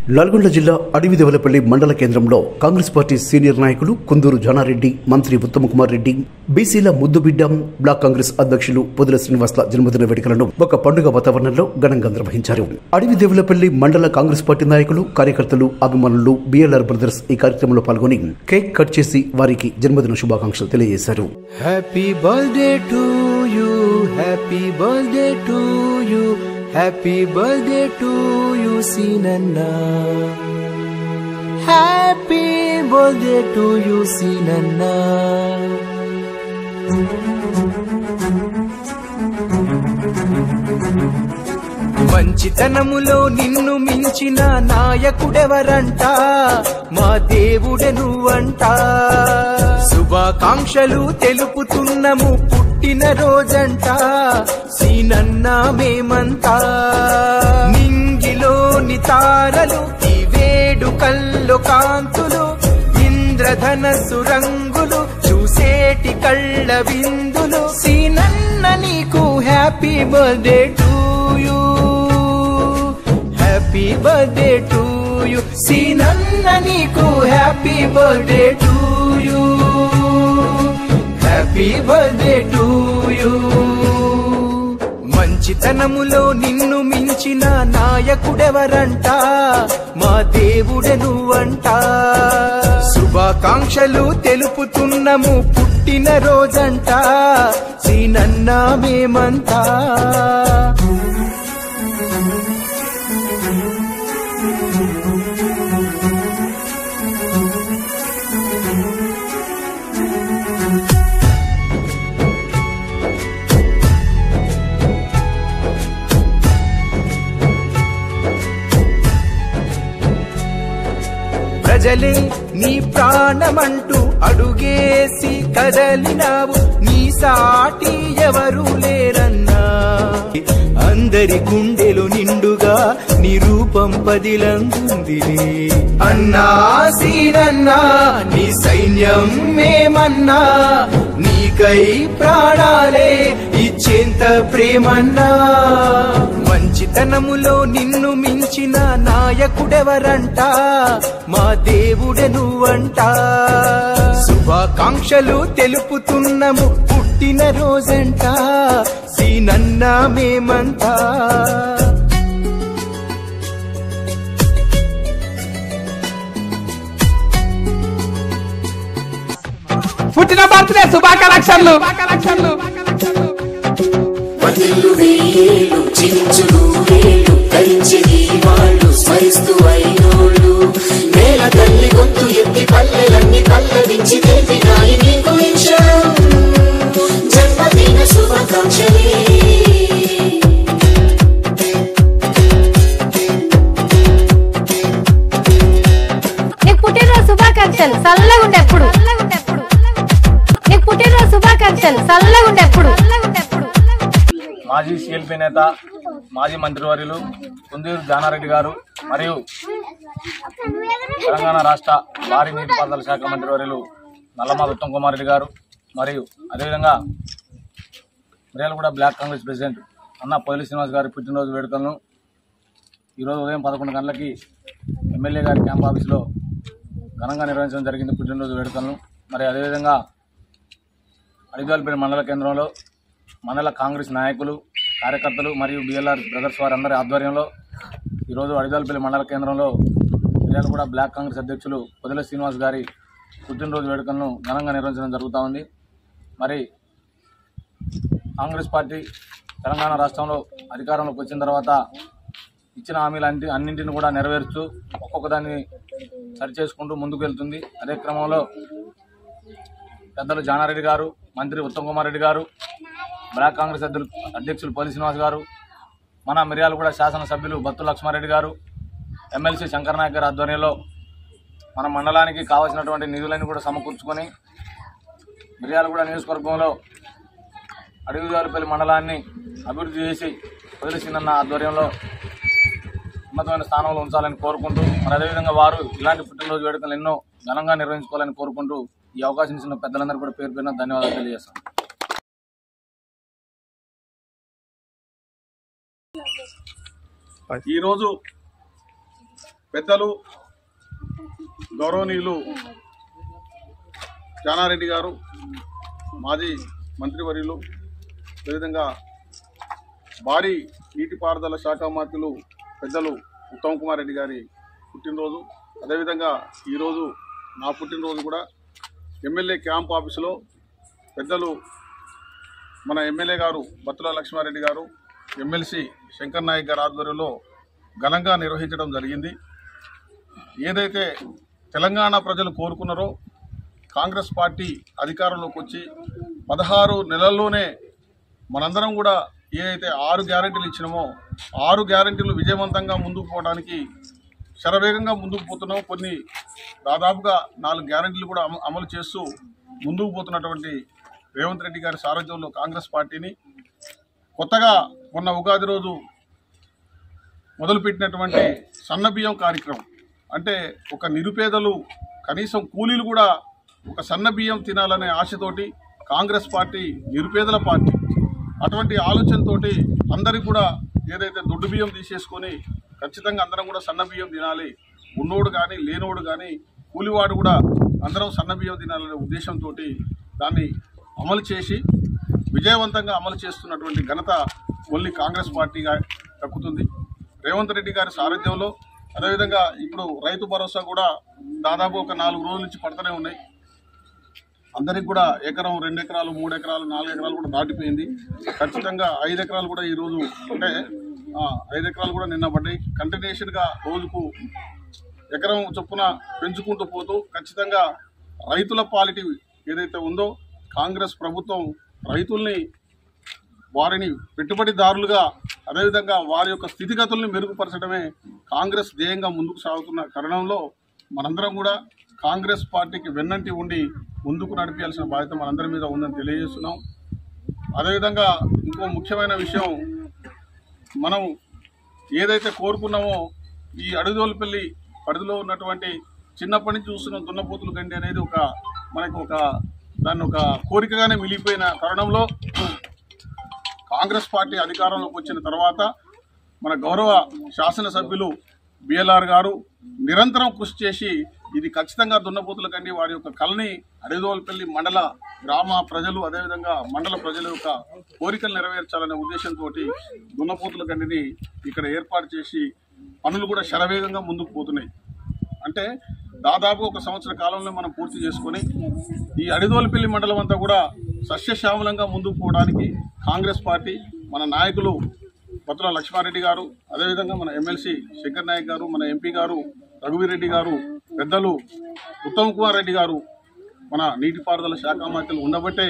నల్గొండ జిల్లా అడవిదేవలపల్లి మండల కేంద్రంలో కాంగ్రెస్ పార్టీ సీనియర్ నాయకులు కుందూరు జానారెడ్డి, మంత్రి ఉత్తమ్ కుమార్ రెడ్డి, బీసీల ముద్దుబిడ్డ బ్లాక్ కాంగ్రెస్ అధ్యక్షులు పొదిల శ్రీనివాస్ల జన్మదిన వేడుకలను ఒక పండుగ వాతావరణంలో ఘనంగా నిర్వహించారు. అడవిదేవలపల్లి మండల కాంగ్రెస్ పార్టీ నాయకులు, కార్యకర్తలు, అభిమానులు, బిఎల్ఆర్ బ్రదర్స్ ఈ కార్యక్రమంలో పాల్గొని కేక్ కట్ చేసి వారికి జన్మదిన శుభాకాంక్షలు తెలియజేశారు. Happy birthday to you, happy birthday to you, happy birthday to you సీనన్నా, హ్యాపీ బర్త్డే టు యు సీనన్నా. మంచితనములో నిన్ను మించిన నాయకుడెవరంట, మా దేవుడే నువ్వంట. శుభాకాంక్షలు తెలుపుతున్నము పుట్టిన రోజంట, సీనన్నా మేమంతా. నింగిలోని తారలు ఈ వేడుకల్లో కాంతులు, ఇంద్రధనస్సు రంగులు చూసేటి కళ్ళ విందులు. సీనన్న నీకు happy birthday to you, happy birthday to you. సీనన్న నీకు happy birthday to you, happy birthday to you. మంచితనములో నిన్ను మించిన నాయకుడెవరంట, మా దేవుడే నువ్వంట. శుభాకాంక్షలు తెలుపుతున్నము పుట్టిన రోజంట, సీనన్నా మేమంతా. ప్రజలే నీ ప్రాణమంటూ అడుగేసి కదలినావు, నీ సాటి ఎవరు లేరన్నా. అందరి గుండెలు నిండుగా నీ రూపం పదిలంగుందిలే అన్నా. సీనన్నా నీ సైన్యం మేమన్నా, నీకై ప్రాణాలే ఇచ్చేంత ప్రేమన్నా. మంచితనములో నిన్ను మించిన నాయకుడెవరంట, మా దేవుడే నువ్వంట. శుభాకాంక్షలు తెలుపుతున్నము పుట్టిన రోజంట, సీనన్నా మేమంతా. పుట్టిన బర్త్డే శుభాకాంక్షలు. పదిలు వేలు చించులు వేలు కలించి వాళ్ళు స్మరిస్తూ అయినోళ్ళు, నేల తల్లి గొంతు ఎత్తి పల్లెలన్నీ పల్లవించి తెలిపినాయి నీకు జన్మదిన శుభాకాంక్షలే. నీకు పుట్టినరోజు శుభాకాంక్షలు, చల్లగా ఉండేప్పుడు. నీకు పుట్టినరోజు శుభాకాంక్షలు, చల్లగా ఉండేప్పుడు. మాజీ సిఎల్పీ నేత, మాజీ మంత్రివర్యులు కుందూరు జానారెడ్డి గారు మరియు తెలంగాణ రాష్ట్ర భారీ నీటిపారుదల శాఖ మంత్రివర్యులు నల్లమల ఉత్తమ్ కుమార్ రెడ్డి గారు మరియు అదేవిధంగా మిర్యాలగూడ బ్లాక్ కాంగ్రెస్ ప్రెసిడెంట్ అన్న పొదిల శ్రీనివాస్ గారి పుట్టినరోజు వేడుకలను ఈరోజు ఉదయం 11 గంటలకి ఎమ్మెల్యే గారి క్యాంప్ ఆఫీసులో ఘనంగా నిర్వహించడం జరిగింది పుట్టినరోజు వేడుకలను. మరి అదేవిధంగా అడవిదేవలపల్లి మండల కేంద్రంలో మండల కాంగ్రెస్ నాయకులు, కార్యకర్తలు మరియు బిఎల్ఆర్ బ్రదర్స్ వారందరి ఆధ్వర్యంలో ఈరోజు అడవిదేవలపల్లి మండల కేంద్రంలో మిర్యాలగూడ బ్లాక్ కాంగ్రెస్ అధ్యక్షులు పొదిల శ్రీనివాస్ గారి పుట్టినరోజు వేడుకలను ఘనంగా నిర్వహించడం జరుగుతూ ఉంది. మరి కాంగ్రెస్ పార్టీ తెలంగాణ రాష్ట్రంలో అధికారంలోకి వచ్చిన తర్వాత ఇచ్చిన హామీలు అన్నింటిని కూడా నెరవేరుస్తూ ఒక్కొక్క దాన్ని సరిచేసుకుంటూ ముందుకు వెళ్తుంది. అదే క్రమంలో పెద్దలు జానారెడ్డి గారు, మంత్రి ఉత్తమ్ కుమార్ రెడ్డి గారు, బ్లాక్ కాంగ్రెస్ అధ్యక్షులు పొదిల శ్రీనివాస్ గారు, మన మిర్యాలగూడ శాసనసభ్యులు బత్తు లక్ష్మారెడ్డి గారు, ఎమ్మెల్సీ శంకర్ నాయక్ గారి ఆధ్వర్యంలో మన మండలానికి కావాల్సినటువంటి నిధులన్నీ కూడా సమకూర్చుకొని మిర్యాలగూడ నియోజకవర్గంలో అడవిదేవలపల్లి మండలాన్ని అభివృద్ధి చేసి పొదిల శ్రీనన్న ఆధ్వర్యంలో ఉన్నతమైన స్థానంలో ఉంచాలని కోరుకుంటూ, మరి అదేవిధంగా వారు ఇలాంటి పుట్టినరోజు వేడుకలు ఎన్నో ఘనంగా నిర్వహించుకోవాలని కోరుకుంటూ ఈ అవకాశం ఇచ్చిన పెద్దలందరూ కూడా పేరు పేరున ధన్యవాదాలు తెలియజేస్తాను. ఈరోజు పెద్దలు గౌరవనీయులు జానారెడ్డి గారు, మాజీ మంత్రివర్యులు, అదేవిధంగా భారీ నీటిపారుదల శాఖ మంత్రులు పెద్దలు ఉత్తమ్ కుమార్ రెడ్డి గారి పుట్టినరోజు. అదేవిధంగా ఈరోజు నా పుట్టినరోజు కూడా ఎమ్మెల్యే క్యాంప్ ఆఫీసులో పెద్దలు మన ఎమ్మెల్యే గారు బత్తుల లక్ష్మారెడ్డి గారు, ఎమ్మెల్సీ శంకర్ నాయక్ గారి ఆధ్వర్యంలో ఘనంగా నిర్వహించడం జరిగింది. ఏదైతే తెలంగాణ ప్రజలు కోరుకున్నారో కాంగ్రెస్ పార్టీ అధికారంలోకి వచ్చి 16 నెలల్లోనే మనందరం కూడా ఏదైతే 6 గ్యారెంటీలు ఇచ్చినామో 6 గ్యారెంటీలు విజయవంతంగా ముందుకు పోవడానికి శరవేగంగా ముందుకు పోతున్నాం. కొన్ని దాదాపుగా 4 గ్యారెంటీలు కూడా అమలు చేస్తూ ముందుకు పోతున్నటువంటి రేవంత్ రెడ్డి గారి సారథ్యంలో కాంగ్రెస్ పార్టీని కొత్తగా మొన్న ఉగాది రోజు మొదలుపెట్టినటువంటి సన్నబియ్యం కార్యక్రమం, అంటే ఒక నిరుపేదలు కనీసం కూలీలు కూడా ఒక సన్న బియ్యం తినాలనే ఆశతోటి కాంగ్రెస్ పార్టీ నిరుపేదల పార్టీ. అటువంటి ఆలోచనతోటి అందరికి కూడా ఏదైతే దొడ్డు బియ్యం తీసేసుకొని ఖచ్చితంగా అందరం కూడా సన్న బియ్యం తినాలి, ఉన్నోడు కానీ లేనోడు కానీ కూలివాడు కూడా అందరం సన్న బియ్యం తినాలనే ఉద్దేశంతో దాన్ని అమలు చేసి విజయవంతంగా అమలు చేస్తున్నటువంటి ఘనత ఓన్లీ కాంగ్రెస్ పార్టీగా దక్కుతుంది. రేవంత్ రెడ్డి గారి సారథ్యంలో అదేవిధంగా ఇప్పుడు రైతు భరోసా కూడా దాదాపు ఒక 4 రోజుల నుంచి పడుతూనే ఉన్నాయి. అందరికి కూడా ఎకరం, 2 ఎకరాలు, 3 ఎకరాలు, 4 ఎకరాలు కూడా దాటిపోయింది. ఖచ్చితంగా 5 ఎకరాలు కూడా ఈరోజు, అంటే 5 ఎకరాలు కూడా నిన్న పడ్డాయి. కంటిన్యూషన్గా రోజుకు ఎకరం చొప్పున పెంచుకుంటూ పోతూ ఖచ్చితంగా రైతుల పాలిటీ ఏదైతే ఉందో కాంగ్రెస్ ప్రభుత్వం రైతుల్ని వారిని పెట్టుబడిదారులుగా అదేవిధంగా వారి యొక్క స్థితిగతుల్ని మెరుగుపరచడమే కాంగ్రెస్ ధ్యేయంగా ముందుకు సాగుతున్న కారణంలో మనందరం కూడా కాంగ్రెస్ పార్టీకి వెన్నంటి ఉండి ముందుకు నడిపించాల్సిన బాధ్యత మనందరి మీద ఉందని తెలియజేస్తున్నాం. అదేవిధంగా ఇంకో ముఖ్యమైన విషయం, మనం ఏదైతే కోరుకున్నామో ఈ అడుదోలుపల్లి పరిధిలో ఉన్నటువంటి చిన్నప్పటి నుంచి చూస్తున్న దున్నపోతుల గండి అనేది దాన్ని ఒక కోరికగానే మిగిలిపోయిన తరుణంలో కాంగ్రెస్ పార్టీ అధికారంలోకి వచ్చిన తర్వాత మన గౌరవ శాసనసభ్యులు బిఎల్ఆర్ గారు నిరంతరం కృషి చేసి ఇది ఖచ్చితంగా దున్నపోతుల గండి వారి యొక్క కళని అడవిదోలపల్లి మండల గ్రామ ప్రజలు అదేవిధంగా మండల ప్రజల యొక్క కోరికలు నెరవేర్చాలనే ఉద్దేశంతో దున్నపోతుల గండిని ఇక్కడ ఏర్పాటు చేసి పనులు కూడా శరవేగంగా ముందుకు పోతున్నాయి. అంటే దాదాపు 1 సంవత్సర కాలంలో మనం పూర్తి చేసుకొని ఈ అడవిదోలపల్లి మండలం అంతా కూడా సస్యశ్యామలంగా ముందుకు పోవడానికి కాంగ్రెస్ పార్టీ, మన నాయకులు బత్తుల లక్ష్మారెడ్డి గారు, అదేవిధంగా మన ఎమ్మెల్సీ శంకర్ నాయక్ గారు, మన ఎంపీ గారు రఘువీర్ రెడ్డి గారు, పెద్దలు ఉత్తమ్ కుమార్ రెడ్డి గారు, మన నీటిపారుదల శాఖ మంత్రులు ఉండబట్టే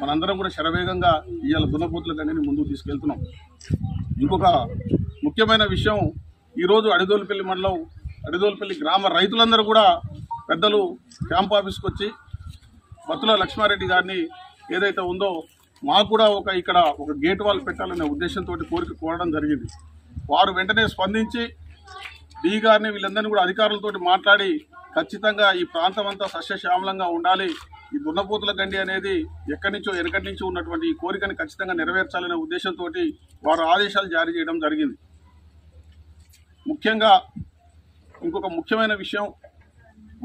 మనందరం కూడా శరవేగంగా ఇవాళ దున్నపోతుల గండిని ముందుకు తీసుకెళ్తున్నాం. ఇంకొక ముఖ్యమైన విషయం, ఈరోజు అడవిదోలపల్లి మండలం అడవిదోలపల్లి గ్రామ రైతులందరూ కూడా పెద్దలు క్యాంప్ ఆఫీస్కి వచ్చి బత్తుల లక్ష్మారెడ్డి గారిని ఏదైతే ఉందో మాకు కూడా ఇక్కడ ఒక గేట్ వాల్ పెట్టాలనే ఉద్దేశంతో కోరిక కోరడం జరిగింది. వారు వెంటనే స్పందించి డి గారిని వీళ్ళందరినీ కూడా అధికారులతో మాట్లాడి ఖచ్చితంగా ఈ ప్రాంతం అంతా సస్యశ్యామలంగా ఉండాలి, ఈ దున్నపోతుల గండి అనేది వెనకటి నుంచో ఉన్నటువంటి ఈ కోరికని ఖచ్చితంగా నెరవేర్చాలనే ఉద్దేశంతో వారు ఆదేశాలు జారీ చేయడం జరిగింది. ముఖ్యంగా ఇంకొక ముఖ్యమైన విషయం,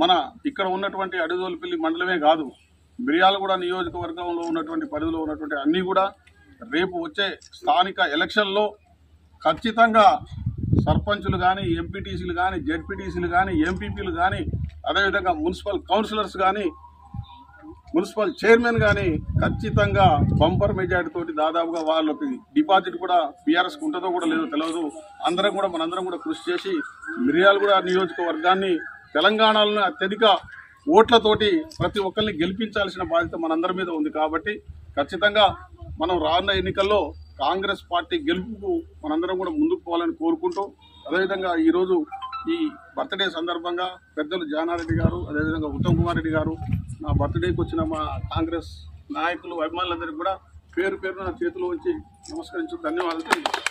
మన ఇక్కడ ఉన్నటువంటి అడవిదోలపల్లి మండలమే కాదు, మిర్యాలగూడ నియోజకవర్గంలో ఉన్నటువంటి పరిధిలో ఉన్నటువంటి అన్నీ కూడా రేపు వచ్చే స్థానిక ఎలక్షన్లో ఖచ్చితంగా సర్పంచులు కానీ, ఎంపీటీసీలు కానీ, జెడ్పీటీసీలు కానీ, ఎంపీపీలు కానీ, అదేవిధంగా మున్సిపల్ కౌన్సిలర్స్ కానీ, మున్సిపల్ చైర్మన్ కానీ ఖచ్చితంగా బంపర్ మెజారిటీ తోటి దాదాపుగా వాళ్ళకి డిపాజిట్ కూడా బీఆర్ఎస్కి ఉంటుందో కూడా లేదో తెలియదు. మనందరం కూడా కృషి చేసి మిర్యాలగూడ నియోజకవర్గాన్ని తెలంగాణలో అత్యధిక ఓట్లతోటి ప్రతి ఒక్కరిని గెలిపించాల్సిన బాధ్యత మనందరి మీద ఉంది. కాబట్టి ఖచ్చితంగా మనం రానున్న ఎన్నికల్లో కాంగ్రెస్ పార్టీ గెలుపుకు మనందరం కూడా ముందుకు పోవాలని కోరుకుంటూ, అదేవిధంగా ఈరోజు ఈ బర్త్డే సందర్భంగా పెద్దలు జానారెడ్డి గారు, అదేవిధంగా ఉత్తమ్ కుమార్ రెడ్డి గారు, నా బర్త్డేకి వచ్చిన మా కాంగ్రెస్ నాయకులు అభిమానులందరికీ కూడా పేరు పేరున చేతిలో ఉంచి నమస్కరించు ధన్యవాదాలు.